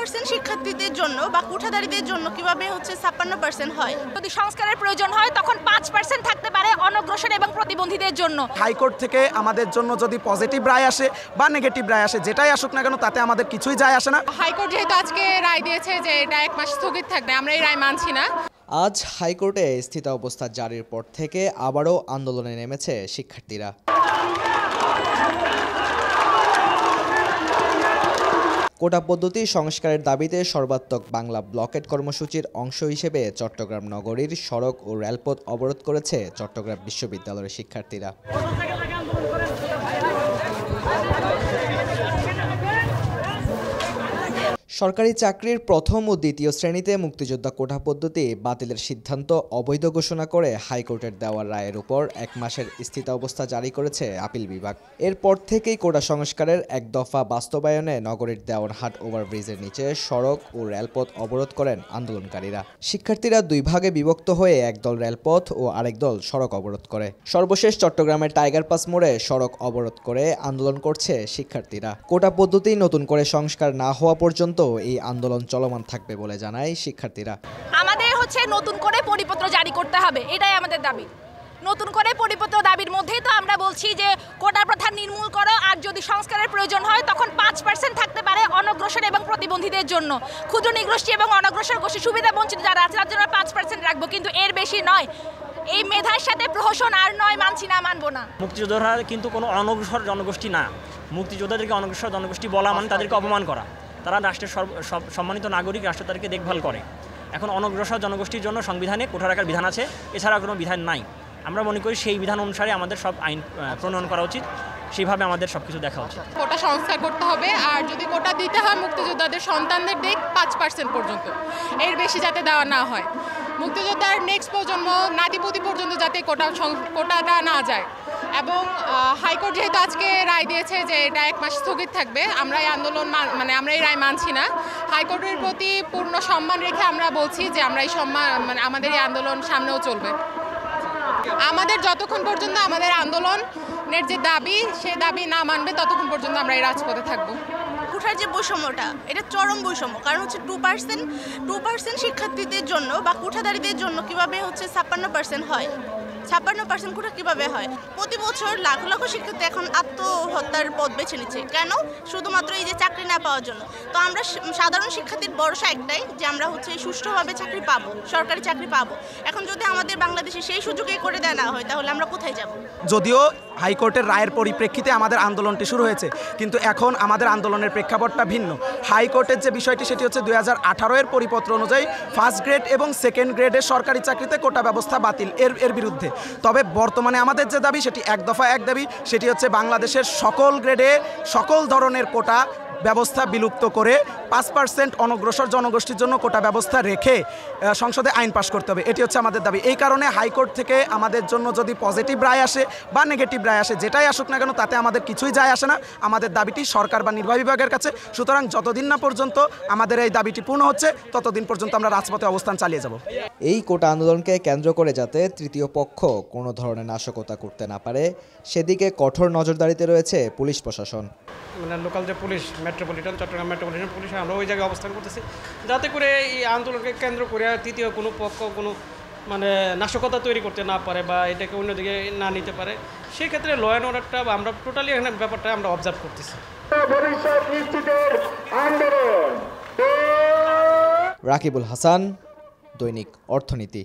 50% শিক্ষার্থীদের জন্য বা কোঠাদারীদের জন্য কিভাবে 56% হয়। যদি সংস্কারের প্রয়োজন হয় তখন 5% থাকতে পারে অনগ্রসর এবং প্রতিবন্ধীদের জন্য। হাইকোর্ট থেকে আমাদের জন্য যদি পজিটিভ রায় আসে বা নেগেটিভ রায় আসে, যেটাই আসুক না কেন তাতে আমাদের কিছুই যায় আসে না। হাইকোর্ট যেহেতু আজকে রায় দিয়েছে যে এটা 1 মাস স্থগিত থাকবে, আমরা এই রায় মানছি না। আজ হাইকোর্টে স্থিতাবস্থা জারির পর থেকে আবারও আন্দোলনে নেমেছে শিক্ষার্থীরা। কোটা পদ্ধতি সংস্কারের দাবিতে সর্বাত্মক বাংলা ব্লকেট কর্মসূচির অংশ হিসেবে চট্টগ্রাম নগরীর সড়ক ও রেলপথ অবরোধ করেছে চট্টগ্রাম বিশ্ববিদ্যালয়ের শিক্ষার্থীরা। সরকারি চাকরির প্রথম ও দ্বিতীয় শ্রেণীতে মুক্তিযোদ্ধা কোটা পদ্ধতি বাতিলের সিদ্ধান্ত অবৈধ ঘোষণা করে হাইকোর্টের দেওয়া রায়ের উপর 1 মাসের স্থিতাবস্থা জারি করেছে আপিল বিভাগ। এরপর থেকেই কোটা সংস্কারের এক দফা বাস্তবায়নে নগরীর দেওয়ানহাট ওভারব্রিজের নিচে সড়ক ও রেলপথ অবরোধ করেন আন্দোলনকারীরা। শিক্ষার্থীরা 2 ভাগে বিভক্ত হয়ে একদল রেলপথ ও আরেক দল সড়ক অবরোধ করে। সর্বশেষ চট্টগ্রামের টাইগার পাস মোড়ে সড়ক অবরোধ করে আন্দোলন করছে শিক্ষার্থীরা। কোটা পদ্ধতি নতুন করে সংস্কার না হওয়া পর্যন্ত এই আন্দোলন চলমান থাকবে বলে জানায় শিক্ষার্থীরা। আমাদের নতুন করে পরিপত্র জারি করতে হবে, এটাই আমাদের দাবি। নতুন করে পরিপত্র দাবির মধ্যেই তো আমরা বলছি যে কোটা প্রথা নির্মূল করো, আর যদি সংস্কারের প্রয়োজন হয় তখন 5% থাকতে পারে অনগ্রসর এবং প্রতিবন্ধীদের জন্য। ক্ষুদ্র নিগোষ্ঠী এবং অনগ্রসর গোষ্ঠী সুবিধা বঞ্চিত যারা আছে তার জন্য 5% রাখবো, কিন্তু এর বেশি নয়। এই মেধার সাথে প্রহসন আর নয়, মানছি না, মানবো না। মুক্তিযোদ্ধারা কিন্তু কোনো অনগ্রসর জনগোষ্ঠী না। মুক্তিযোদ্ধাদেরকে অনগ্রসর জনগোষ্ঠী বলা মানে তাদেরকে অপমান করা। তারা রাষ্ট্রের সম্মানিত নাগরিক, রাষ্ট্র তাদেরকে দেখভাল করে। এখন অনগ্রসর জনগোষ্ঠীর জন্য সংবিধানে কোঠা রাখার বিধান আছে, এছাড়া কোনো বিধান নাই। আমরা মনে করি সেই বিধান অনুসারে আমাদের সব আইন প্রণয়ন করা উচিত, সেইভাবে আমাদের সব কিছু দেখা উচিত। কোটা সংস্কার করতে হবে, আর যদি কোটা দিতে হয় মুক্তিযোদ্ধাদের সন্তানদের দিক 5% পর্যন্ত, এর বেশি যাতে দেওয়া না হয়। মুক্তিযোদ্ধার নেক্সট প্রজন্ম নাতিপুতি পর্যন্ত যাতে কোটাটা না যায়। এবং হাইকোর্ট যেহেতু আজকে রায় দিয়েছে যে এটা 1 মাস স্থগিত থাকবে, আমরা এই আন্দোলন আমরা এই রায় মানছি না। হাইকোর্টের প্রতি পূর্ণ সম্মান রেখে আমরা বলছি যে আমরা এই আমাদের এই আন্দোলন সামনেও চলবে। আমাদের যতক্ষণ পর্যন্ত আমাদের আন্দোলনের যে দাবি, সেই দাবি না মানবে ততক্ষণ পর্যন্ত আমরা এই রাজপথে থাকবো। কোঠার যে বৈষম্যটা, এটা চরম বৈষম্য। কারণ 2% শিক্ষার্থীদের জন্য বা কোঠাদারীদের জন্য কিভাবে 56% হয়। 56% কোটা কিভাবে হয়? প্রতি বছর লাখ লাখ শিক্ষার্থী এখন আত্মহত্যার পথ বেছে নিচ্ছে। কেন? শুধুমাত্র এই যে চাকরি না পাওয়ার জন্য। তো আমরা সাধারণ শিক্ষার্থীর ভরসা একটাই যে আমরা সুষ্ঠুভাবে চাকরি পাবো, সরকারি চাকরি পাবো। এখন যদি আমাদের বাংলাদেশে সেই সুযোগই করে দেওয়া না হয় তাহলে আমরা কোথায় যাব? যদিও হাইকোর্টের রায়ের পরিপ্রেক্ষিতে আমাদের আন্দোলনটি শুরু হয়েছে, কিন্তু এখন আমাদের আন্দোলনের প্রেক্ষাপটটা ভিন্ন। হাইকোর্টের যে বিষয়টি সেটি হচ্ছে 2018 এর পরিপত্র অনুযায়ী 1st গ্রেড এবং 2nd গ্রেডের সরকারি চাকরিতে কোটা ব্যবস্থা বাতিল এর বিরুদ্ধে। তবে বর্তমানে আমাদের যে দাবি সেটি এক দফা এক দাবি, সেটি হচ্ছে বাংলাদেশের সকল গ্রেডে সকল ধরনের কোটা ব্যবস্থা বিলুপ্ত করে 5% অনগ্রসর জনগোষ্ঠীর জন্য কোটা ব্যবস্থা রেখে সংসদে আইন পাশ করতে হবে। এটি হচ্ছে আমাদের দাবি। এই কারণে হাইকোর্ট থেকে আমাদের জন্য যদি পজিটিভ রায় আসে বা নেগেটিভ রায় আসে, যেটাই আসুক না কেন তাতে আমাদের কিছুই যায় আসে না। আমাদের দাবিটি সরকার বা নির্বাহী বিভাগের কাছে। সুতরাং যতদিন না পর্যন্ত আমাদের এই দাবিটি পূর্ণ হচ্ছে ততদিন পর্যন্ত আমরা রাজপথে অবস্থান চালিয়ে যাব। এই কোটা আন্দোলনকে কেন্দ্র করে যাতে তৃতীয় পক্ষ কোনো ধরনের নাশকতা করতে না পারে সেদিকে কঠোর নজরদারিতে রয়েছে পুলিশ প্রশাসন। মানে লোকাল যে police, metropolitan, Chittagong metropolitan police, আমরা ওই জায়গায় অবস্থান করতেছি যাতে করে এই আন্দোলনকে কেন্দ্র করে তৃতীয় কোনো পক্ষ কোনো নাশকতা তৈরি করতে না পারে বা এটাকে অন্যদিকে না নিতে পারে। সেই ক্ষেত্রে ল অ্যান্ড অর্ডারটা আমরা টোটালি এখানে ব্যাপারটা আমরা অবজার্ভ করতেছি। রাকিবুল হাসান, দৈনিক অর্থনীতি।